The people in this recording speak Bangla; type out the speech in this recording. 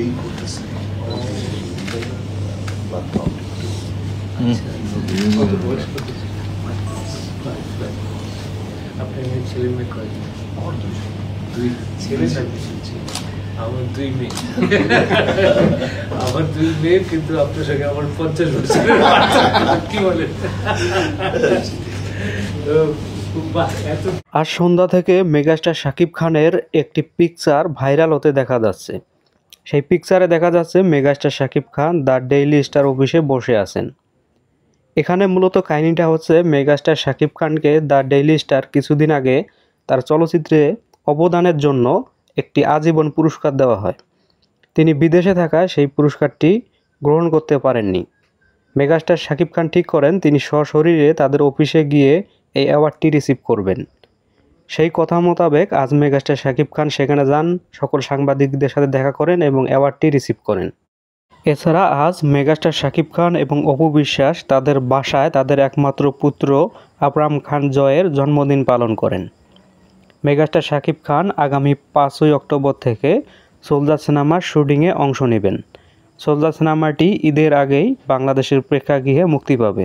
এই করতেছে আপনার ছেলে মেয়ে কয়? আমার দুই ছেলে আমার দুই মেয়ে। আমার দুই মেয়ে, কিন্তু আপনার সঙ্গে আমার 50 বছর কি বলেন? আজ সন্ধ্যা থেকে মেগাস্টার শাকিব খানের একটি পিকচার ভাইরাল হতে দেখা যাচ্ছে। সেই পিকচারে দেখা যাচ্ছে megastar Shakib Khan the daily star অফিসে বসে আছেন। এখানে মূলত কাহিনীটা হচ্ছে মেগাস্টার শাকিব খানকে দ্য ডেইলি স্টার কিছুদিন আগে তার চলচ্চিত্রে অবদানের জন্য একটি আজীবন পুরস্কার দেওয়া হয়। তিনি বিদেশে থাকায় সেই পুরস্কারটি গ্রহণ করতে পারেননি। মেগাস্টার শাকিব খান ঠিক করেন তিনি সশরীরে তাদের অফিসে গিয়ে এই অ্যাওয়ার্ডটি রিসিভ করবেন। সেই কথা মোতাবেক আজ মেগাস্টার শাকিব খান সেখানে যান, সকল সাংবাদিকদের সাথে দেখা করেন এবং অ্যাওয়ার্ডটি রিসিভ করেন। এছাড়া আজ মেগাস্টার শাকিব খান এবং অপু বিশ্বাস তাদের বাসায় তাদের একমাত্র পুত্র আবরাম খান জয়ের জন্মদিন পালন করেন। মেগাস্টার শাকিব খান আগামী 5ই অক্টোবর থেকে সোলজার সিনেমার শুটিংয়ে অংশ নেবেন। সোলজার সিনেমাটি ঈদের আগেই বাংলাদেশের প্রেক্ষাগৃহে মুক্তি পাবে।